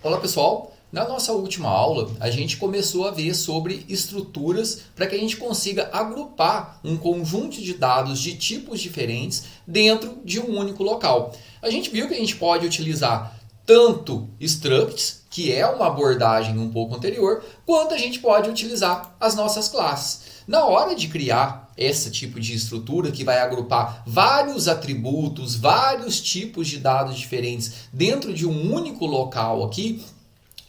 Olá pessoal, na nossa última aula a gente começou a ver sobre estruturas para que a gente consiga agrupar um conjunto de dados de tipos diferentes dentro de um único local. A gente viu que a gente pode utilizar tanto structs, que é uma abordagem um pouco anterior, quanto a gente pode utilizar as nossas classes. Na hora de criar esse tipo de estrutura que vai agrupar vários atributos, vários tipos de dados diferentes dentro de um único local aqui,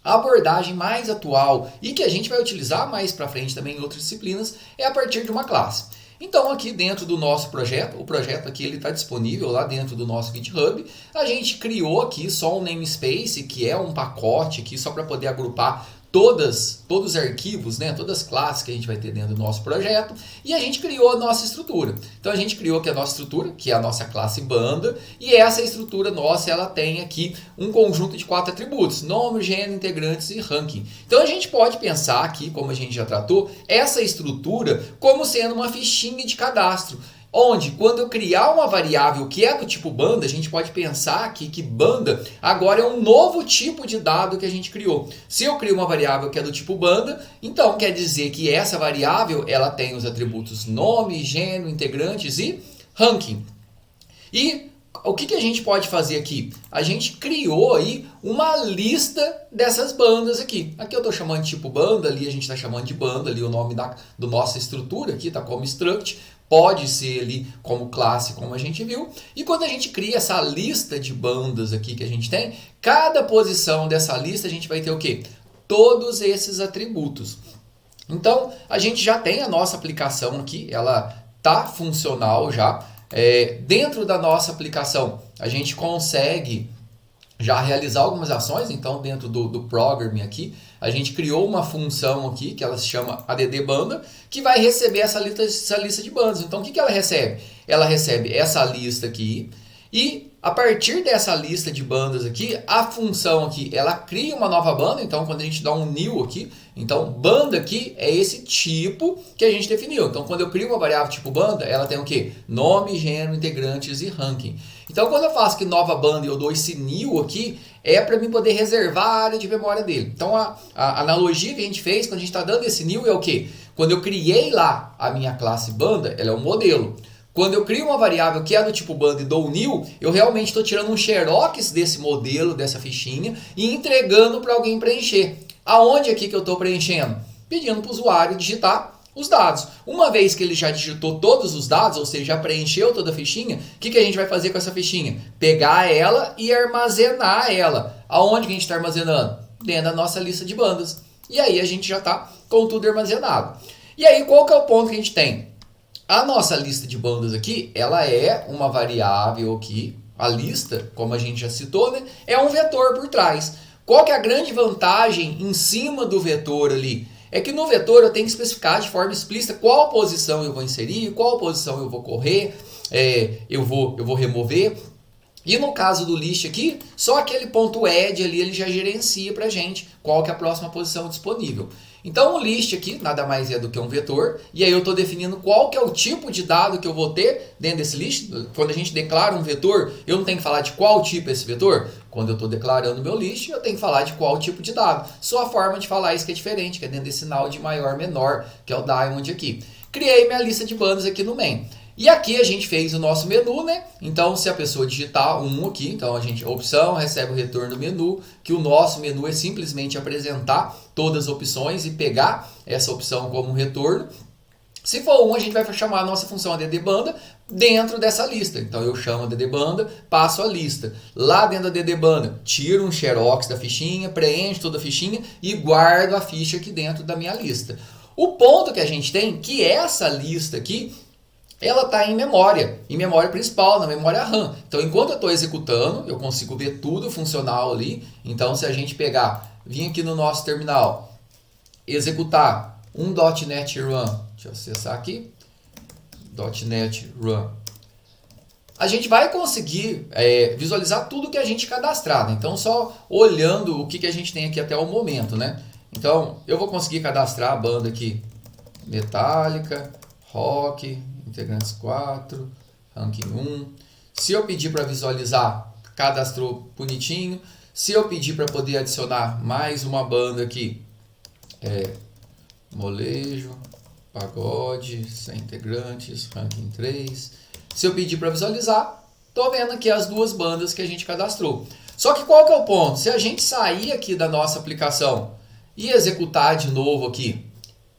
a abordagem mais atual e que a gente vai utilizar mais para frente também em outras disciplinas é a partir de uma classe. Então aqui dentro do nosso projeto, o projeto aqui ele está disponível lá dentro do nosso GitHub, a gente criou aqui só um namespace que é um pacote aqui só para poder agrupar todos os arquivos, né, todas as classes que a gente vai ter dentro do nosso projeto, e a gente criou a nossa estrutura. Então a gente criou aqui a nossa estrutura, que é a nossa classe banda, e essa estrutura nossa, ela tem aqui um conjunto de 4 atributos: nome, gênero, integrantes e ranking. Então a gente pode pensar aqui, como a gente já tratou, essa estrutura como sendo uma fichinha de cadastro. Onde, quando eu criar uma variável que é do tipo banda, a gente pode pensar aqui que banda agora é um novo tipo de dado que a gente criou. Se eu crio uma variável que é do tipo banda, então quer dizer que essa variável ela tem os atributos nome, gênero, integrantes e ranking. E o que a gente pode fazer aqui? A gente criou aí uma lista dessas bandas aqui. Aqui eu estou chamando de tipo banda, ali a gente está chamando de banda, ali o nome do nossa estrutura aqui está como struct. Pode ser ali como classe, como a gente viu. E quando a gente cria essa lista de bandas aqui que a gente tem, cada posição dessa lista a gente vai ter o quê? Todos esses atributos. Então, a gente já tem a nossa aplicação aqui, ela está funcional já. Dentro da nossa aplicação, a gente consegue já realizar algumas ações. Então dentro do programming aqui, a gente criou uma função aqui que ela se chama addBanda, que vai receber essa lista de bandas. Então o que ela recebe? Ela recebe essa lista aqui e a partir dessa lista de bandas aqui, a função aqui, ela cria uma nova banda. Então quando a gente dá um new aqui, então banda aqui é esse tipo que a gente definiu. Então quando eu crio uma variável tipo banda, ela tem o quê? Nome, gênero, integrantes e ranking. Então quando eu faço que nova banda e eu dou esse new aqui, é para mim poder reservar a área de memória dele. Então a analogia que a gente fez quando a gente está dando esse new é o quê? Quando eu criei lá a minha classe banda, ela é um modelo. Quando eu crio uma variável que é do tipo banda e dou o new, eu realmente estou tirando um xerox desse modelo, dessa fichinha, e entregando para alguém preencher. Aonde aqui que eu estou preenchendo? Pedindo para o usuário digitar os dados. Uma vez que ele já digitou todos os dados, ou seja, já preencheu toda a fichinha, o que a gente vai fazer com essa fichinha? Pegar ela e armazenar ela. Aonde que a gente está armazenando? Dentro da nossa lista de bandas. E aí a gente já está com tudo armazenado. E aí qual que é o ponto que a gente tem? A nossa lista de bandas aqui, ela é uma variável aqui. A lista, como a gente já citou, né, é um vetor por trás. Qual que é a grande vantagem em cima do vetor ali? É que no vetor eu tenho que especificar de forma explícita qual posição eu vou inserir, qual posição eu vou correr, eu vou remover. E no caso do list aqui, só aquele ponto add ali ele já gerencia para a gente qual que é a próxima posição disponível. Então o list aqui nada mais é do que um vetor, e aí eu estou definindo qual que é o tipo de dado que eu vou ter dentro desse list. Quando a gente declara um vetor, eu não tenho que falar de qual tipo é esse vetor. Quando eu estou declarando meu list, eu tenho que falar de qual tipo de dado. Só a forma de falar isso que é diferente, que é dentro desse sinal de maior menor, que é o diamond aqui. Criei minha lista de bandas aqui no main. E aqui a gente fez o nosso menu, né? Então, se a pessoa digitar um aqui, então a gente, opção, recebe o retorno do menu, que o nosso menu é simplesmente apresentar todas as opções e pegar essa opção como retorno. Se for um, a gente vai chamar a nossa função addBanda dentro dessa lista. Então eu chamo addBanda, passo a lista. Lá dentro da addBanda, tiro um xerox da fichinha, preencho toda a fichinha e guardo a ficha aqui dentro da minha lista. O ponto que a gente tem, que essa lista aqui, ela está em memória principal, na memória RAM. Então, enquanto eu estou executando, eu consigo ver tudo funcional ali. Então, se a gente pegar, vir aqui no nosso terminal, executar um .NET Run, deixa eu acessar aqui, .NET Run, a gente vai conseguir visualizar tudo que a gente cadastrar, né? Então, só olhando o que a gente tem aqui até o momento, né? Então, eu vou conseguir cadastrar a banda aqui, Metallica, Rock, integrantes 4, ranking 1. Se eu pedir para visualizar, cadastrou bonitinho. Se eu pedir para poder adicionar mais uma banda aqui, molejo, pagode, 100 integrantes, ranking 3. Se eu pedir para visualizar, estou vendo aqui as duas bandas que a gente cadastrou. Só que qual que é o ponto? Se a gente sair aqui da nossa aplicação e executar de novo aqui,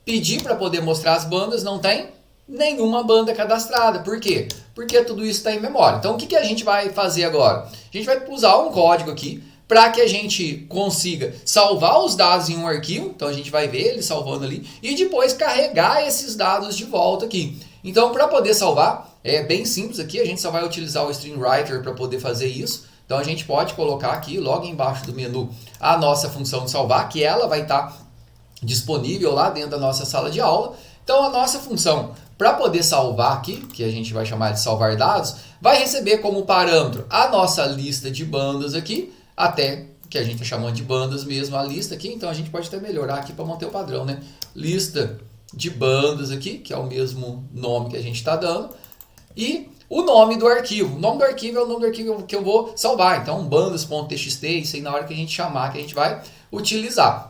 pedir para poder mostrar as bandas, não tem nenhuma banda cadastrada. Por quê? Porque tudo isso está em memória. Então o que a gente vai fazer agora? A gente vai usar um código aqui para que a gente consiga salvar os dados em um arquivo. Então a gente vai ver ele salvando ali e depois carregar esses dados de volta aqui. Então para poder salvar, é bem simples aqui, a gente só vai utilizar o Stream Writer para poder fazer isso. Então a gente pode colocar aqui logo embaixo do menu a nossa função de salvar, que ela vai estar disponível lá dentro da nossa sala de aula. Então a nossa função para poder salvar aqui, que a gente vai chamar de salvar dados, vai receber como parâmetro a nossa lista de bandas aqui, até que a gente está chamando de bandas mesmo a lista aqui. Então a gente pode até melhorar aqui para manter o padrão, né? Lista de bandas aqui, que é o mesmo nome que a gente está dando. E o nome do arquivo. O nome do arquivo é o nome do arquivo que eu vou salvar. Então, bandas.txt, isso aí na hora que a gente chamar, que a gente vai utilizar.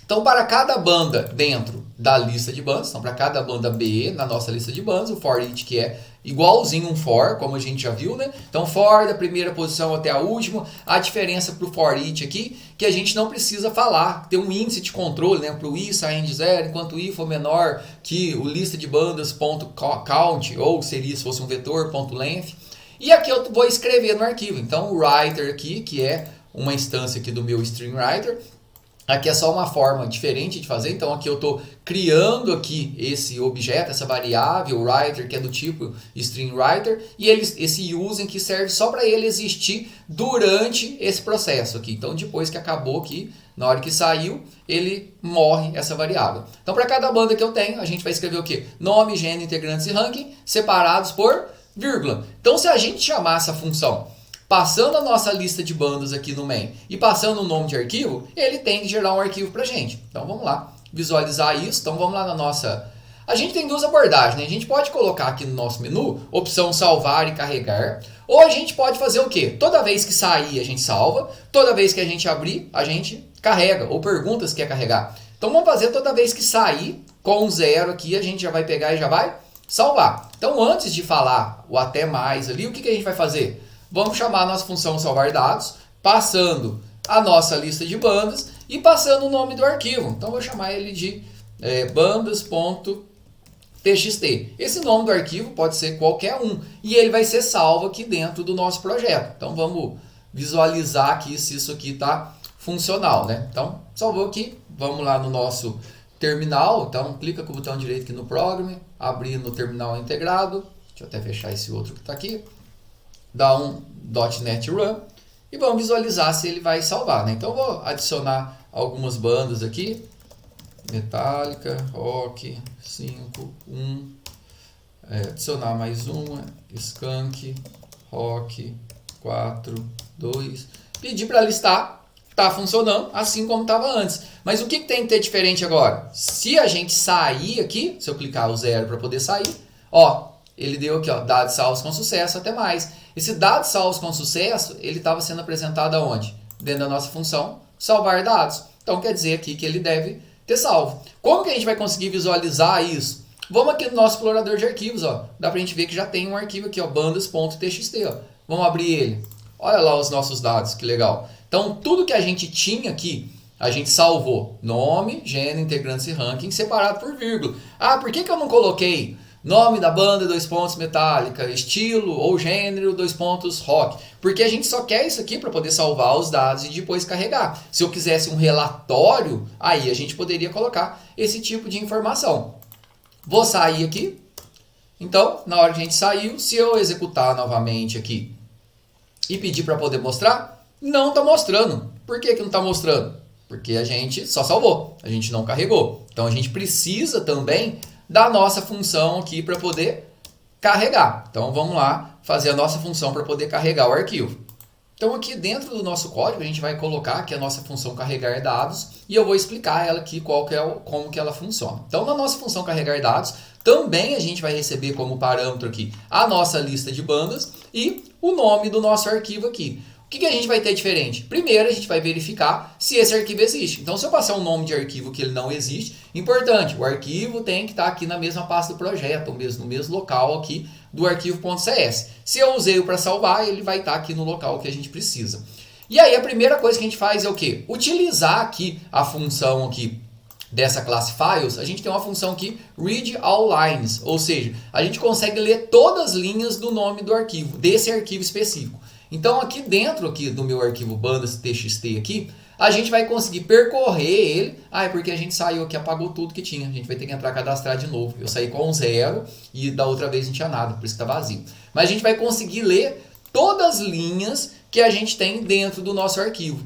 Então, para cada banda dentro da lista de bandas, então para cada banda B na nossa lista de bandas, o for each, que é igualzinho um for, como a gente já viu, né? Então, for da primeira posição até a última. A diferença para o for each aqui, que a gente não precisa falar, tem um índice de controle, né? Para o i saindo de 0, enquanto o i for menor que o lista de bandas.count, ou seria se fosse um vetor, .length. E aqui eu vou escrever no arquivo. Então, o writer aqui, que é uma instância aqui do meu Stream Writer, aqui é só uma forma diferente de fazer. Então aqui eu estou criando aqui esse objeto, essa variável writer, que é do tipo string writer, e esse using que serve só para ele existir durante esse processo aqui. Então depois que acabou aqui, na hora que saiu, ele morre essa variável. Então para cada banda que eu tenho, a gente vai escrever o quê? Nome, gênero, integrantes e ranking separados por vírgula. Então se a gente chamar essa função passando a nossa lista de bandas aqui no main e passando o nome de arquivo, ele tem que gerar um arquivo para a gente. Então vamos lá, visualizar isso. Então vamos lá na nossa... A gente tem duas abordagens, né? A gente pode colocar aqui no nosso menu, opção salvar e carregar. Ou a gente pode fazer o quê? Toda vez que sair a gente salva, toda vez que a gente abrir a gente carrega, ou pergunta se quer carregar. Então vamos fazer toda vez que sair com 0 aqui, a gente já vai pegar e já vai salvar. Então antes de falar o até mais ali, o que a gente vai fazer? Vamos chamar a nossa função salvar dados, passando a nossa lista de bandas e passando o nome do arquivo. Então, vou chamar ele de bandas.txt. Esse nome do arquivo pode ser qualquer um e ele vai ser salvo aqui dentro do nosso projeto. Então, vamos visualizar aqui se isso aqui está funcional, né? Então, salvou aqui. Vamos lá no nosso terminal. Então, clica com o botão direito aqui no Program, abrir no terminal integrado. Deixa eu até fechar esse outro que está aqui. Dá um .NET Run e vamos visualizar se ele vai salvar, né? Então eu vou adicionar algumas bandas aqui. Metallica, Rock, 5, 1. Adicionar mais uma. Skunk, Rock, 4, 2. Pedir para listar. Está funcionando assim como estava antes. Mas o que tem que ter diferente agora? Se a gente sair aqui, se eu clicar o 0 para poder sair, ó, ele deu aqui, ó, dados salvos com sucesso, até mais. Esse dados salvos com sucesso, ele estava sendo apresentado aonde? Dentro da nossa função salvar dados. Então quer dizer aqui que ele deve ter salvo. Como que a gente vai conseguir visualizar isso? Vamos aqui no nosso explorador de arquivos, ó. Dá pra gente ver que já tem um arquivo aqui, ó, bandas.txt, ó. Vamos abrir ele. Olha lá os nossos dados, que legal. Então tudo que a gente tinha aqui, a gente salvou. Nome, gênero, integrantes e ranking separado por vírgula. Ah, por que eu não coloquei nome da banda, Metallica, estilo ou gênero, rock? Porque a gente só quer isso aqui para poder salvar os dados e depois carregar. Se eu quisesse um relatório, aí a gente poderia colocar esse tipo de informação. Vou sair aqui. Então, na hora que a gente saiu, se eu executar novamente aqui e pedir para poder mostrar, não está mostrando. Por que não está mostrando? Porque a gente só salvou, a gente não carregou. Então a gente precisa também da nossa função aqui para poder carregar. Então vamos lá fazer a nossa função para poder carregar o arquivo. Então aqui dentro do nosso código a gente vai colocar aqui a nossa função carregar dados e eu vou explicar ela aqui como que ela funciona. Então na nossa função carregar dados também a gente vai receber como parâmetro aqui a nossa lista de bandas e o nome do nosso arquivo aqui. O que a gente vai ter diferente? Primeiro, a gente vai verificar se esse arquivo existe. Então, se eu passar um nome de arquivo que ele não existe, importante, o arquivo tem que estar aqui na mesma pasta do projeto, ou mesmo no mesmo local aqui do arquivo.cs. Se eu usei-o para salvar, ele vai estar aqui no local que a gente precisa. E aí, a primeira coisa que a gente faz é o quê? Utilizar aqui a função aqui dessa classe files, a gente tem uma função aqui, read all lines, ou seja, a gente consegue ler todas as linhas do nome do arquivo, desse arquivo específico. Então aqui dentro aqui do meu arquivo bandas.txt aqui, a gente vai conseguir percorrer ele. É porque a gente saiu aqui, apagou tudo que tinha. A gente vai ter que entrar e cadastrar de novo. Eu saí com 0 e da outra vez não tinha nada, por isso que está vazio. Mas a gente vai conseguir ler todas as linhas que a gente tem dentro do nosso arquivo.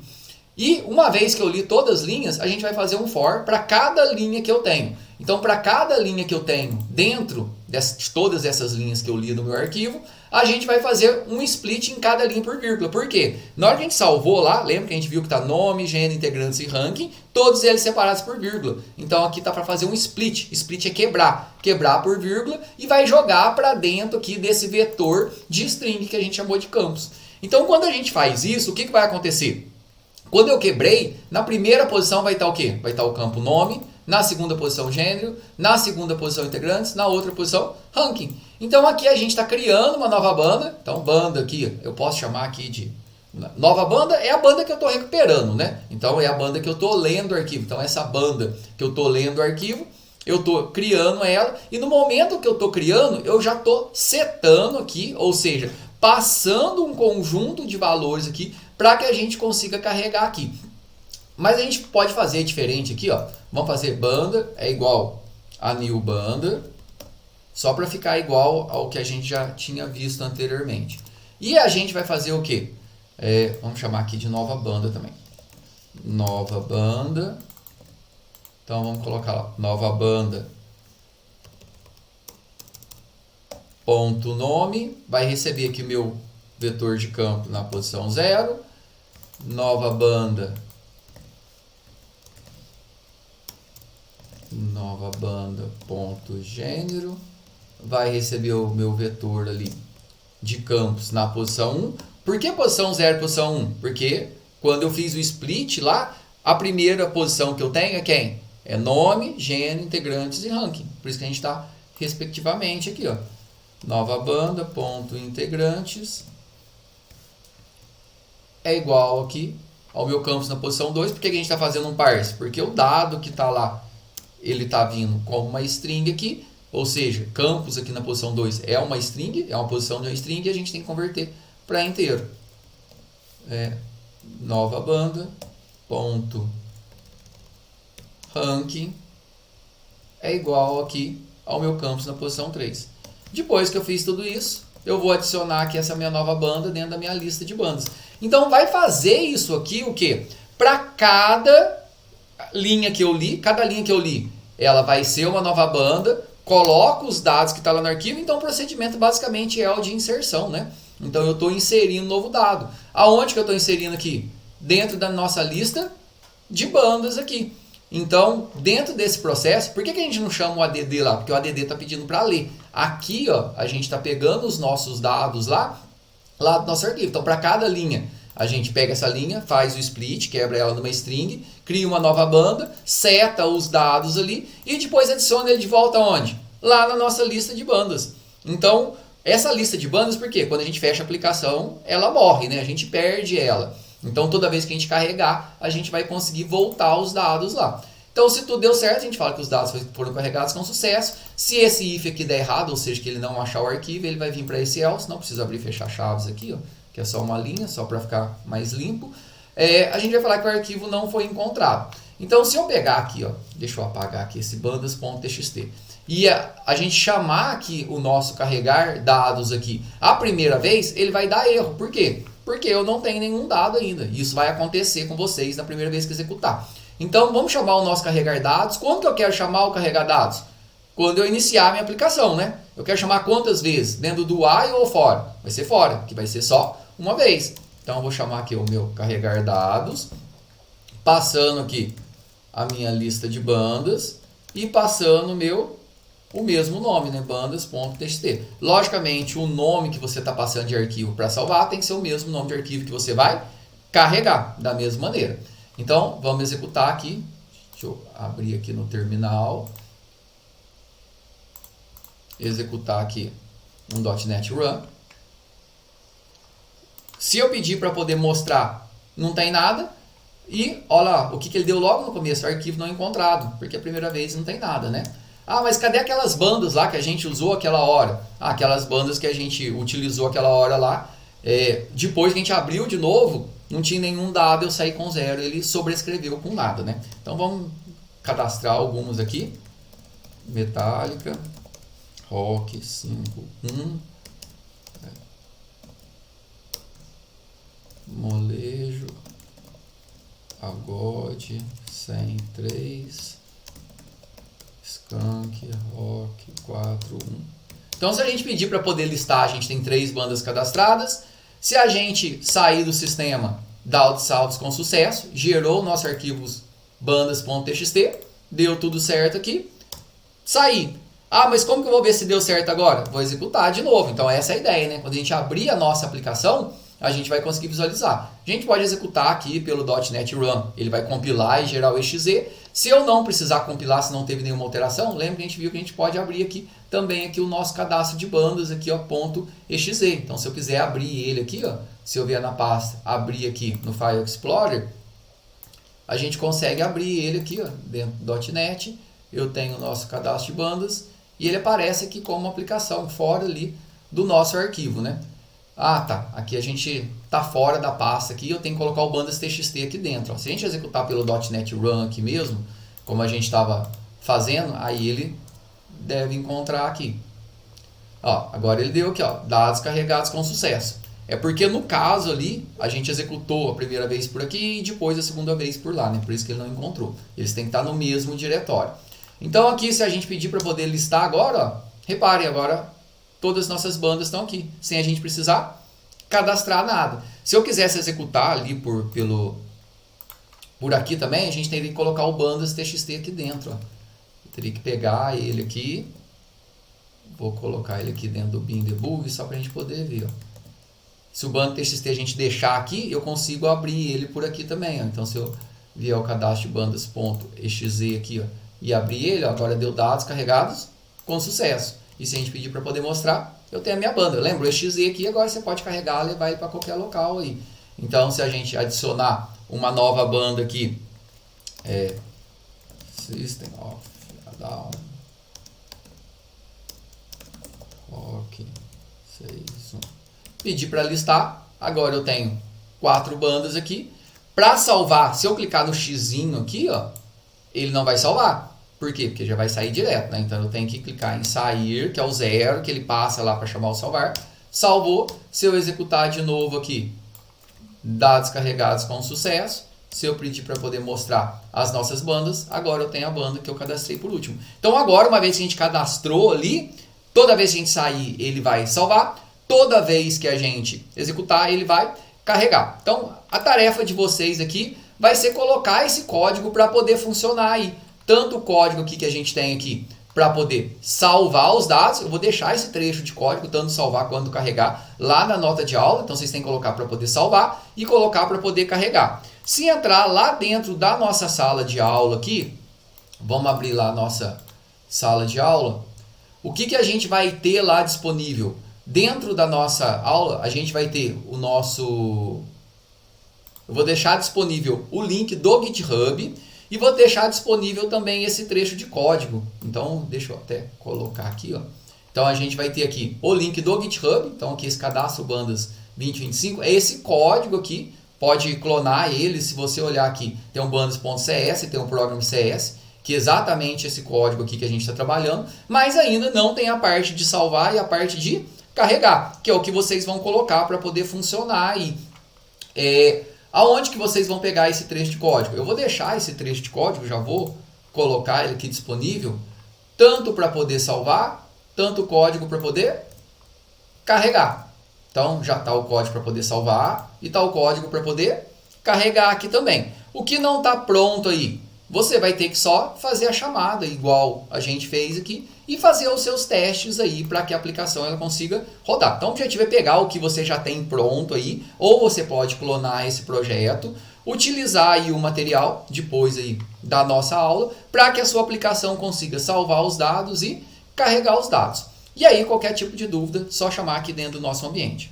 E uma vez que eu li todas as linhas, a gente vai fazer um for para cada linha que eu tenho. Então, para cada linha que eu tenho dentro de todas essas linhas que eu li no meu arquivo, a gente vai fazer um split em cada linha por vírgula. Por quê? Na hora que a gente salvou lá, lembra que a gente viu que está nome, gênero, integrantes e ranking, todos eles separados por vírgula. Então, aqui está para fazer um split. Split é quebrar. Quebrar por vírgula e vai jogar para dentro aqui desse vetor de string que a gente chamou de campos. Então, quando a gente faz isso, o que vai acontecer? Quando eu quebrei, na primeira posição vai estar o quê? Vai estar o campo nome, na segunda posição gênero, na segunda posição integrantes, na outra posição ranking. Então aqui a gente está criando uma nova banda. Então banda aqui, eu posso chamar aqui de nova banda, é a banda que eu estou recuperando, né? Então é a banda que eu estou lendo o arquivo. Então essa banda que eu estou lendo o arquivo, eu estou criando ela. E no momento que eu estou criando, eu já estou setando aqui, ou seja, passando um conjunto de valores aqui para que a gente consiga carregar aqui. Mas a gente pode fazer diferente aqui, ó. Vamos fazer banda é igual a new banda, só para ficar igual ao que a gente já tinha visto anteriormente. E a gente vai fazer o quê? Vamos chamar aqui de nova banda também. Nova banda. Então vamos colocar lá, nova banda. Ponto nome, vai receber aqui o meu vetor de campo na posição 0. Nova banda. Nova banda ponto gênero, vai receber o meu vetor ali de campos na posição 1. Por que posição 0 e posição 1? Porque quando eu fiz o split lá, a primeira posição que eu tenho é quem? É nome, gênero, integrantes e ranking. Por isso que a gente está respectivamente aqui, ó. Nova banda ponto integrantes é igual aqui ao meu campus na posição 2. Por que a gente está fazendo um parse? Porque o dado que está lá, ele está vindo como uma string aqui, ou seja, campus aqui na posição 2 é uma string, é uma posição de uma string, e a gente tem que converter para inteiro. Nova banda, ponto ranking é igual aqui ao meu campus na posição 3. Depois que eu fiz tudo isso, eu vou adicionar aqui essa minha nova banda dentro da minha lista de bandas. Então vai fazer isso aqui o quê? Para cada linha que eu li, ela vai ser uma nova banda, coloco os dados que estão lá no arquivo, então o procedimento basicamente é o de inserção, né? Então eu estou inserindo um novo dado. Aonde que eu estou inserindo aqui? Dentro da nossa lista de bandas aqui. Então, dentro desse processo, por que a gente não chama o ADD lá? Porque o ADD está pedindo para ler. Aqui, ó, a gente está pegando os nossos dados lá do nosso arquivo. Então, para cada linha, a gente pega essa linha, faz o split, quebra ela numa string, cria uma nova banda, seta os dados ali e depois adiciona ele de volta aonde? Lá na nossa lista de bandas. Então, essa lista de bandas, por quê? Quando a gente fecha a aplicação, ela morre, né? A gente perde ela. Então, toda vez que a gente carregar, a gente vai conseguir voltar os dados lá. Então, se tudo deu certo, a gente fala que os dados foram carregados com sucesso. Se esse if aqui der errado, ou seja, que ele não achar o arquivo, ele vai vir para esse else. Não precisa abrir e fechar chaves aqui, ó, que é só uma linha, só para ficar mais limpo. A gente vai falar que o arquivo não foi encontrado. Então, se eu pegar aqui, ó, deixa eu apagar aqui esse bandas.txt, e a gente chamar aqui o nosso carregar dados aqui a primeira vez, ele vai dar erro. Por quê? Porque eu não tenho nenhum dado ainda. Isso vai acontecer com vocês na primeira vez que executar. Então, vamos chamar o nosso carregar dados. Quando que eu quero chamar o carregar dados? Quando eu iniciar a minha aplicação, né? Eu quero chamar quantas vezes? Dentro do while ou fora? Vai ser fora, que vai ser só uma vez. Então, eu vou chamar aqui o meu carregar dados, passando aqui a minha lista de bandas e passando o meu o mesmo nome, né? bandas.txt. Logicamente, o nome que você está passando de arquivo para salvar tem que ser o mesmo nome de arquivo que você vai carregar, da mesma maneira. Então, vamos executar aqui. Deixa eu abrir aqui no terminal. Executar aqui um .NET Run. Se eu pedir para poder mostrar, não tem nada. E olha lá, o que ele deu logo no começo, arquivo não encontrado, porque a primeira vez não tem nada, né? Ah, mas cadê aquelas bandas lá que a gente usou aquela hora? Ah, aquelas bandas que a gente utilizou aquela hora lá, depois que a gente abriu de novo, não tinha nenhum dado, eu saí com 0, ele sobrescreveu com nada, né? Então vamos cadastrar alguns aqui. Metallica, Rock 5.1, Molejo, Pagode 103, Skunk, Rock 4.1. Então, se a gente pedir para poder listar, a gente tem 3 bandas cadastradas. Se a gente sair do sistema, dá autosalvos com sucesso, gerou o nosso arquivo bandas.txt, deu tudo certo aqui, sair. Ah, mas como que eu vou ver se deu certo agora? Vou executar de novo. Então, essa é a ideia, né? Quando a gente abrir a nossa aplicação, a gente vai conseguir visualizar. A gente pode executar aqui pelo .NET Run. Ele vai compilar e gerar o exe. Se eu não precisar compilar, se não teve nenhuma alteração, lembra que a gente viu que a gente pode abrir aqui também aqui o nosso cadastro de bandas aqui, ó, .exe. Então, se eu quiser abrir ele aqui, ó, se eu vier na pasta, abrir aqui no File Explorer, a gente consegue abrir ele aqui, ó, dentro do .NET. Eu tenho o nosso cadastro de bandas e ele aparece aqui como uma aplicação fora ali do nosso arquivo, né? Ah, tá. Aqui a gente tá fora da pasta aqui, eu tenho que colocar o bandas.txt aqui dentro. Ó. Se a gente executar pelo .NET Run aqui mesmo, como a gente estava fazendo, aí ele deve encontrar aqui. Ó, agora ele deu aqui, ó, dados carregados com sucesso. É porque no caso ali, a gente executou a primeira vez por aqui e depois a segunda vez por lá, né? Por isso que ele não encontrou. Eles têm que estar no mesmo diretório. Então aqui, se a gente pedir para poder listar agora, ó, reparem agora, todas as nossas bandas estão aqui, sem a gente precisar cadastrar nada. Se eu quisesse executar ali por aqui também, a gente teria que colocar o bandas.txt aqui dentro. Ó. Eu teria que pegar ele aqui, vou colocar ele aqui dentro do bin debug só para a gente poder ver. Ó. Se o bandas.txt a gente deixar aqui, eu consigo abrir ele por aqui também. Ó. Então se eu vier o cadastro de bandas.exe aqui, ó, e abrir ele, ó, agora deu dados carregados com sucesso. E se a gente pedir para poder mostrar, eu tenho a minha banda. Lembra o exe aqui, agora você pode carregar e levar ele para qualquer local aí. Então, se a gente adicionar uma nova banda aqui, System of a Down, Rock 6.1, pedir para listar, agora eu tenho 4 bandas aqui. Para salvar, se eu clicar no xizinho aqui, ó, ele não vai salvar. Por quê? Porque já vai sair direto, né? Então eu tenho que clicar em sair, que é o 0, que ele passa lá para chamar o salvar. Salvou. Se eu executar de novo aqui, dados carregados com sucesso. Se eu pedir para poder mostrar as nossas bandas, agora eu tenho a banda que eu cadastrei por último. Então agora, uma vez que a gente cadastrou ali, toda vez que a gente sair, ele vai salvar. Toda vez que a gente executar, ele vai carregar. Então a tarefa de vocês aqui vai ser colocar esse código para poder funcionar aí. Tanto o código aqui que a gente tem aqui para poder salvar os dados, eu vou deixar esse trecho de código, tanto salvar quanto carregar, lá na nota de aula, então vocês têm que colocar para poder salvar e colocar para poder carregar. Se entrar lá dentro da nossa sala de aula aqui, vamos abrir lá a nossa sala de aula, o que a gente vai ter lá disponível? Dentro da nossa aula, a gente vai ter o nosso... Eu vou deixar disponível o link do GitHub, e vou deixar disponível também esse trecho de código. Então, deixa eu até colocar aqui. Ó. Então, a gente vai ter aqui o link do GitHub. Então, aqui esse cadastro bandas 2025. É esse código aqui. Pode clonar ele. Se você olhar aqui, tem um bandas.cs, tem um programa CS, que é exatamente esse código aqui que a gente está trabalhando. Mas ainda não tem a parte de salvar e a parte de carregar, que é o que vocês vão colocar para poder funcionar aí. Aonde que vocês vão pegar esse trecho de código? Eu vou deixar esse trecho de código, já vou colocar ele aqui disponível, tanto para poder salvar, tanto o código para poder carregar. Então, já está o código para poder salvar e está o código para poder carregar aqui também. O que não está pronto aí, você vai ter que só fazer a chamada, igual a gente fez aqui, e fazer os seus testes aí para que a aplicação ela consiga rodar. Então o objetivo é pegar o que você já tem pronto aí, ou você pode clonar esse projeto, utilizar aí o material depois aí da nossa aula, para que a sua aplicação consiga salvar os dados e carregar os dados. E aí qualquer tipo de dúvida, só chamar aqui dentro do nosso ambiente.